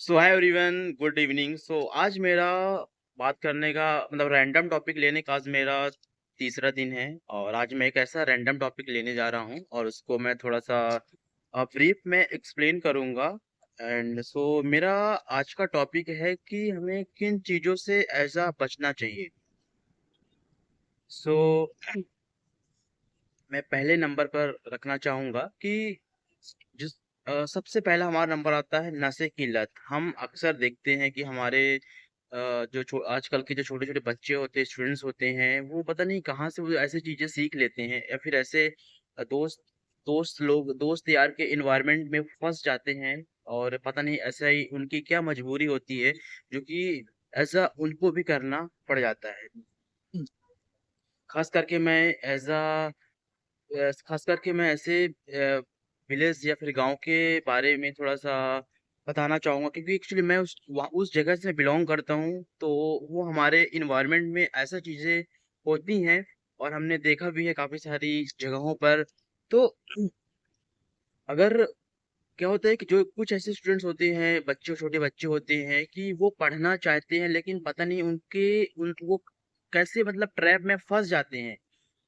सो hi everyone, good evening. आज मेरा बात करने का मतलब रैंडम टॉपिक लेने का आज मेरा तीसरा दिन है। और आज मैं एक ऐसा रैंडम टॉपिक लेने जा रहा हूँ और उसको मैं थोड़ा सा ब्रीफ में एक्सप्लेन करूँगा। एंड मेरा आज का टॉपिक है कि हमें किन चीज़ों से ऐसा बचना चाहिए। सो मैं पहले नंबर पर रखना चाहूँगा कि जिस सबसे पहला हमारा नंबर आता है नशे की लत। हम अक्सर देखते हैं कि हमारे आजकल के जो छोटे-छोटे बच्चे होते हैं, स्टूडेंट्स होते हैं, वो पता नहीं कहाँ से वो ऐसी चीज़ें सीख लेते हैं या फिर ऐसे दोस्त यार के एनवायरनमेंट में फँस जाते हैं और पता नहीं ऐसा ही उनकी क्या मजबूरी होती है, जो कि ऐसा उनको भी करना पड़ जाता है। ख़ास करके मैं ख़ास करके मैं ऐसे विलेज या फिर गाँव के बारे में थोड़ा-सा बताना चाहूँगा, क्योंकि एक्चुअली मैं उस जगह से बिलॉन्ग करता हूँ, तो वो हमारे एनवायरनमेंट में ऐसा चीज़ें होती हैं और हमने देखा भी है काफ़ी सारी जगहों पर। तो अगर क्या होता है कि जो कुछ ऐसे स्टूडेंट्स होते हैं, छोटे बच्चे होते हैं कि वो पढ़ना चाहते हैं, लेकिन पता नहीं वो कैसे मतलब ट्रैप में फँस जाते हैं।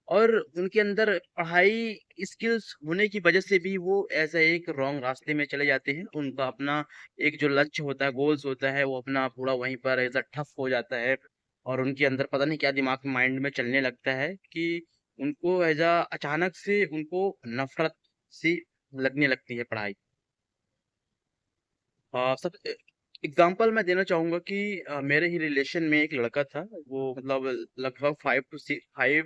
और उनके अंदर पढ़ाई स्किल्स होने की वजह से भी वो ऐसा एक रॉन्ग रास्ते में चले जाते हैं। उनका अपना एक जो लक्ष्य होता है, गोल्स होता है, वो अपना पूरा वहीं पर ऐसा ठप हो जाता है और उनके अंदर पता नहीं क्या दिमाग माइंड में चलने लगता है कि उनको ऐसा अचानक से उनको नफ़रत सी लगने लगती है पढ़ाई। सब एग्ज़ाम्पल मैं देना चाहूँगा कि मेरे ही रिलेशन में एक लड़का था, वो मतलब लगभग 5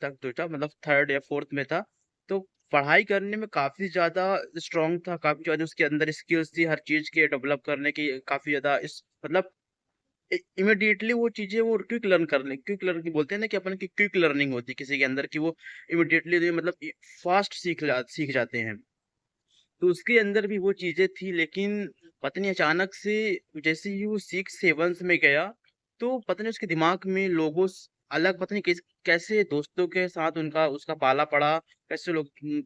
तक जो था, मतलब 3rd या 4th में था। तो पढ़ाई करने में काफ़ी ज़्यादा स्ट्रॉन्ग था, काफ़ी ज़्यादा उसके अंदर स्किल्स थी हर चीज़ के डेवलप करने की, काफ़ी ज़्यादा इस मतलब इमीडिएटली वो चीज़ें वो क्विक लर्निंग बोलते हैं ना कि अपन की क्विक लर्निंग होती है किसी के अंदर कि वो इमीडिएटली मतलब फास्ट सीख जाते हैं। तो उसके अंदर भी वो चीज़ें थी, लेकिन पता नहीं अचानक से जैसे ही वो 6-7 में गया, तो पता नहीं उसके दिमाग में लोगों स अलग पता नहीं कैसे दोस्तों के साथ उनका उसका पाला पड़ा, कैसे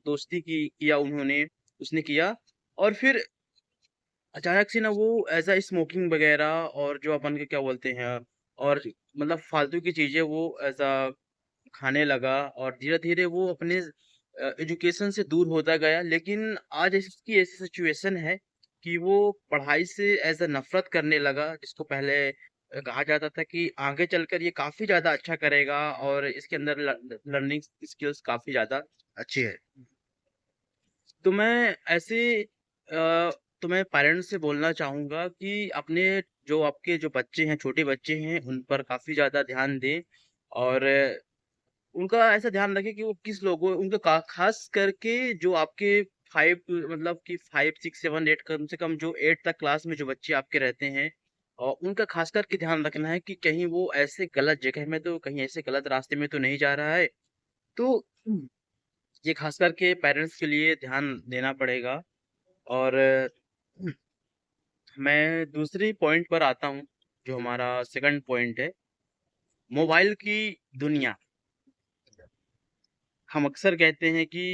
दोस्ती किया उन्होंने उसने किया और फिर अचानक से ना वो ऐसा स्मोकिंग वगैरह और जो अपन के क्या बोलते हैं और मतलब फालतू की चीज़ें वो ऐसा खाने लगा और धीरे-धीरे वो अपने एजुकेशन से दूर होता गया। लेकिन आज इसकी ऐसी सिचुएशन है कि वो पढ़ाई से ऐसा नफ़रत करने लगा, जिसको पहले कहा जाता था कि आगे चलकर ये काफ़ी ज़्यादा अच्छा करेगा और इसके अंदर लर्निंग स्किल्स काफ़ी ज़्यादा अच्छी है। तो मैं ऐसे तो मैं पेरेंट्स से बोलना चाहूँगा कि अपने जो आपके जो बच्चे हैं, छोटे बच्चे हैं, उन पर काफ़ी ज़्यादा ध्यान दें और उनका ऐसा ध्यान रखें कि वो किस लोगों उनका का ख़ास करके जो आपके 5 मतलब कि 5, 6, 7, 8 कम से कम जो 8 तक क्लास में जो बच्चे आपके रहते हैं उनका ख़ास करके ध्यान रखना है कि कहीं वो ऐसे गलत जगह में तो कहीं ऐसे गलत रास्ते में तो नहीं जा रहा है। तो ये ख़ास करके पेरेंट्स के लिए ध्यान देना पड़ेगा और मैं दूसरी पॉइंट पर आता हूँ, जो हमारा सेकंड पॉइंट है, मोबाइल की दुनिया। हम अक्सर कहते हैं कि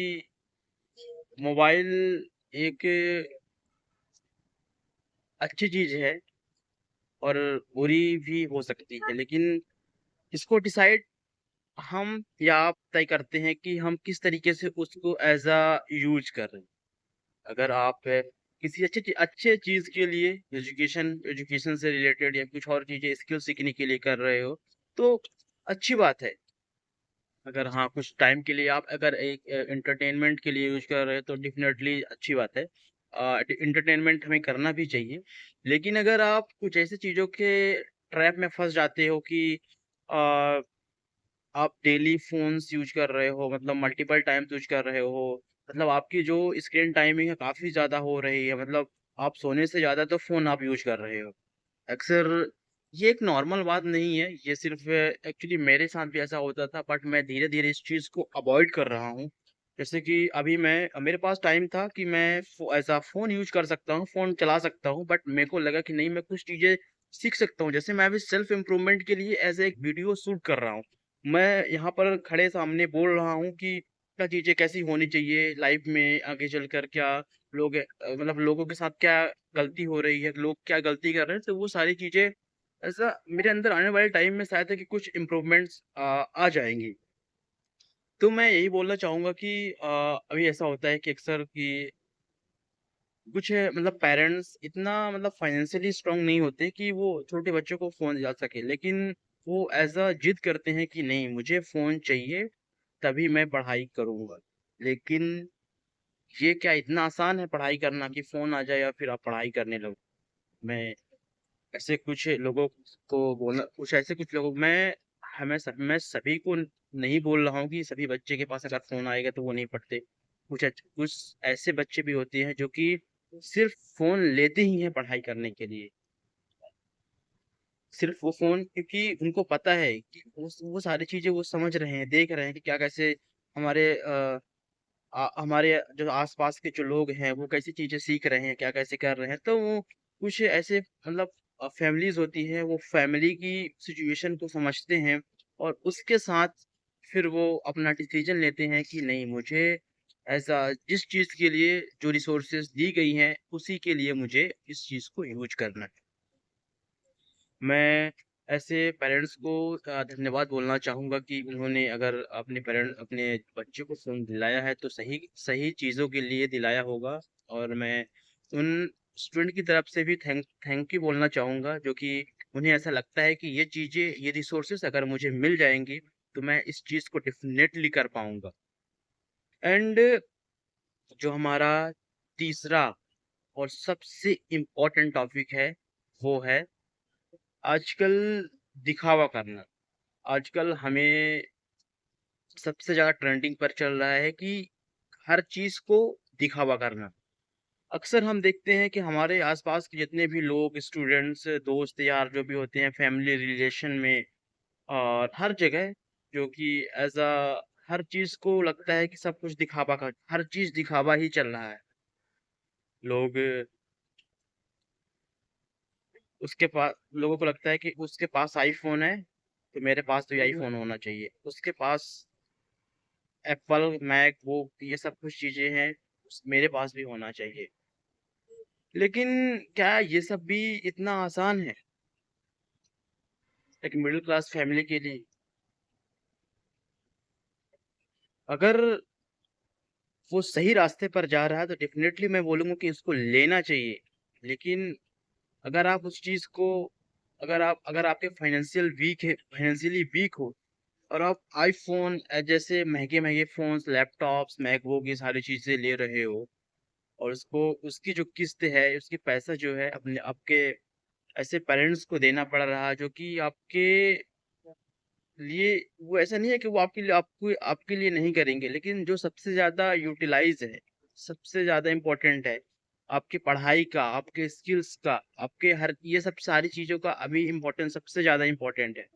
मोबाइल एक अच्छी चीज़ है और बुरी भी हो सकती है, लेकिन इसको डिसाइड हम या आप तय करते हैं कि हम किस तरीके से उसको एज़ अ यूज़ कर रहे हैं। अगर आप किसी अच्छे चीज़ के लिए एजुकेशन से रिलेटेड या कुछ और चीज़ें स्किल सीखने के लिए कर रहे हो, तो अच्छी बात है। अगर हाँ, कुछ टाइम के लिए आप अगर एक एंटरटेनमेंट के लिए यूज़ कर रहे हो तो डेफ़िनेटली अच्छी बात है। एंटरटेनमेंट हमें करना भी चाहिए। लेकिन अगर आप कुछ ऐसी चीज़ों के ट्रैप में फँस जाते हो कि अ, आप डेली फ़ोन्स यूज़ कर रहे हो, मतलब मल्टीपल टाइम्स यूज़ कर रहे हो, मतलब आपकी जो स्क्रीन टाइमिंग है काफ़ी ज़्यादा हो रही है, मतलब आप सोने से ज़्यादा तो फ़ोन आप यूज़ कर रहे हो। अक्सर ये एक नॉर्मल बात नहीं है, ये सिर्फ़ एक्चुअली मेरे साथ भी ऐसा होता था, बट मैं धीरे-धीरे इस चीज़ को अवॉइड कर रहा हूँ। जैसे कि अभी मेरे पास टाइम था कि मैं ऐसा फ़ोन यूज़ कर सकता हूँ, फ़ोन चला सकता हूँ, बट मेरे को लगा कि नहीं, मैं कुछ चीज़ें सीख सकता हूँ। जैसे मैं अभी सेल्फ़ इम्प्रूवमेंट के लिए एज़ एक वीडियो शूट कर रहा हूँ। मैं यहाँ पर खड़े सामने बोल रहा हूँ कि क्या चीज़ें कैसी होनी चाहिए लाइफ़ में, आगे चलकर क्या मतलब लोगों के साथ क्या गलती हो रही है, लोग क्या गलती कर रहे हैं, तो वो सारी चीज़ें ऐसा मेरे अंदर आने वाले टाइम में शायद है कि कुछ इम्प्रूवमेंट्स आ जाएँगी। तो मैं यही बोलना चाहूँगा कि अभी ऐसा होता है कि अक्सर कि कुछ मतलब पेरेंट्स इतना मतलब फाइनेंशियली स्ट्रांग नहीं होते कि वो छोटे बच्चों को फ़ोन दिला सके। लेकिन वो ऐज़ अ जिद करते हैं कि नहीं मुझे फ़ोन चाहिए, तभी मैं पढ़ाई करूँगा। लेकिन ये क्या इतना आसान है पढ़ाई करना कि फ़ोन आ जाए और फिर आप पढ़ाई करने लगो? मैं ऐसे कुछ लोगों को बोलना कुछ ऐसे कुछ लोगों मैं सभी को नहीं बोल रहा हूँ कि सभी बच्चे के पास अगर फ़ोन आएगा तो वो नहीं पढ़ते। कुछ ऐसे बच्चे भी होते हैं जो कि सिर्फ़ फ़ोन लेते ही हैं पढ़ाई करने के लिए। सिर्फ़ वो फ़ोन क्योंकि उनको पता है कि वो सारी चीज़ें वो समझ रहे हैं, देख रहे हैं कि क्या कैसे हमारे हमारे जो आस-पास के जो लोग हैं, वो कैसी चीज़ें सीख रहे हैं, क्या कैसे कर रहे हैं। तो वो कुछ ऐसे मतलब फैमिलीज़ होती हैं, वो फैमिली की सिचुएशन को समझते हैं और उसके साथ फिर वो अपना डिसीज़न लेते हैं कि नहीं मुझे ऐसा जिस चीज़ के लिए जो रिसोर्सेज़ दी गई हैं, उसी के लिए मुझे इस चीज़ को यूज़ करना है। मैं ऐसे पेरेंट्स को धन्यवाद बोलना चाहूँगा कि उन्होंने अगर अपने बच्चे को फ़ोन दिलाया है तो सही सही चीज़ों के लिए दिलाया होगा और मैं उन स्टूडेंट की तरफ से भी थैंक यू बोलना चाहूँगा जो कि उन्हें ऐसा लगता है कि ये चीज़ें ये रिसोर्सेज़ अगर मुझे मिल जाएँगी तो मैं इस चीज़ को डेफ़िनेटली कर पाऊँगा। एंड जो हमारा तीसरा और सबसे इम्पोर्टेंट टॉपिक है, वो है आजकल दिखावा करना। आजकल हमें सबसे ज़्यादा ट्रेंडिंग पर चल रहा है कि हर चीज़ को दिखावा करना। अक्सर हम देखते हैं कि हमारे आस-पास के जितने भी लोग, स्टूडेंट्स, दोस्त यार जो भी होते हैं फैमिली रिलेशन में और हर जगह जो कि हर चीज़ को लगता है कि सब कुछ दिखावा का हर चीज़ दिखावा ही चल रहा है। लोग लोगों को लगता है कि उसके पास आईफ़ोन है, तो मेरे पास भी आईफ़ोन होना चाहिए। उसके पास एप्पल, मैक, वो ये सब कुछ चीज़ें हैं, मेरे पास भी होना चाहिए। लेकिन क्या ये सब भी इतना आसान है, एक मिडिल क्लास फैमिली के लिए? अगर वो सही रास्ते पर जा रहा है, तो डेफ़िनेटली मैं बोलूँगा कि उसको लेना चाहिए। लेकिन अगर आप उस चीज़ को अगर आपके फाइनेंशियली वीक हो और आप आईफ़ोन जैसे महँगे-महँगे फ़ोन्स, लैपटॉप्स, मैकबुक ये सारी चीज़ें ले रहे हो और उसको उसकी जो किस्त है, उसकी पैसा जो है अपने आपके ऐसे पेरेंट्स को देना पड़ रहा है जो कि आपके लिए वो ऐसा नहीं है कि वो आपके लिए नहीं करेंगे, लेकिन जो सबसे ज़्यादा यूटिलाइज़ है, सबसे ज़्यादा इम्पोर्टेंट है, आपकी पढ़ाई का, आपके स्किल्स का, आपके हर ये सब सारी चीज़ों का अभी इम्पोर्टेंस सबसे ज़्यादा इम्पोर्टेंट है।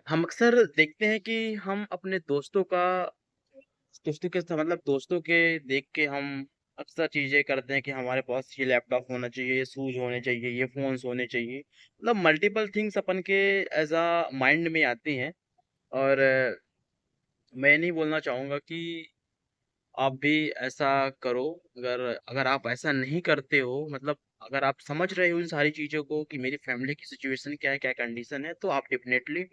हम अक्सर देखते हैं कि हम अपने दोस्तों के देख के हम अक्सर चीज़ें करते हैं कि हमारे पास ये लैपटॉप होना चाहिए, ये शूज़ होने चाहिए, ये फ़ोन्स होने चाहिए। मतलब मल्टीपल थिंग्स अपन के माइंड में आती हैं और मैं नहीं बोलना चाहूँगा कि आप भी ऐसा करो। अगर अगर आप ऐसा नहीं करते हो मतलब अगर आप समझ रहे हो इन सारी चीज़ों को कि मेरी फैमिली की सिचुएशन क्या है, क्या कंडीशन है, तो आप डेफ़िनेटली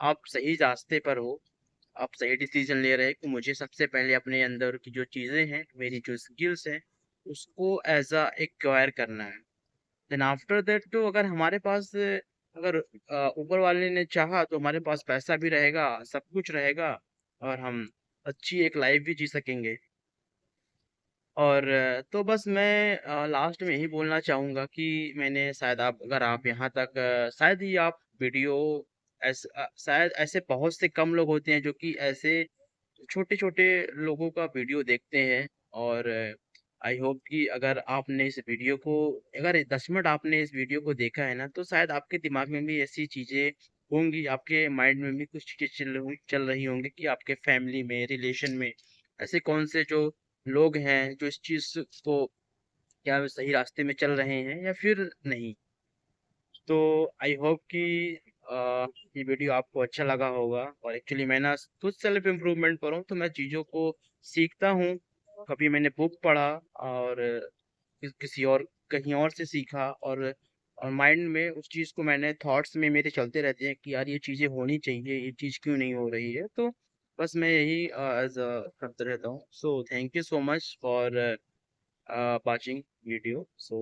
आप सही रास्ते पर हो। आप सही डिसीजन ले रहे हैं कि मुझे सबसे पहले अपने अंदर की जो चीज़ें हैं, मेरी जो स्किल्स हैं, उसको एक्वायर करना है। देन आफ्टर दैट तो अगर हमारे पास अगर ऊपर वाले ने चाहा तो हमारे पास पैसा भी रहेगा, सब कुछ रहेगा और हम अच्छी एक लाइफ़ भी जी सकेंगे। और तो बस मैं लास्ट में यही बोलना चाहूँगा कि मैंने शायद आप अगर आप यहाँ तक शायद ही आप वीडियो शायद ऐसे बहुत से कम लोग होते हैं जो कि ऐसे छोटे-छोटे लोगों का वीडियो देखते हैं और आई होप कि अगर आपने इस वीडियो को अगर 10 मिनट आपने इस वीडियो को देखा है ना, तो शायद आपके दिमाग में भी ऐसी चीज़ें होंगी, आपके माइंड में भी कुछ चीज़ें चल रही होंगी कि आपके फैमिली में, रिलेशन में ऐसे कौन से जो लोग हैं, जो इस चीज़ को क्या वे सही रास्ते में चल रहे हैं या फिर नहीं। तो आई होप कि ये वीडियो आपको अच्छा लगा होगा और एक्चुअली मैं ना खुद सेल्फ इम्प्रूवमेंट पर हूँ तो मैं चीज़ों को सीखता हूँ। कभी मैंने बुक पढ़ा और किसी और कहीं और से सीखा, और माइंड में उस चीज़ को मैंने थॉट्स में मेरे चलते रहते हैं कि यार ये चीज़ें होनी चाहिए, ये चीज़ क्यों नहीं हो रही है? तो बस मैं यही एज़ करते रहता हूँ। So thank you so much for watching video. So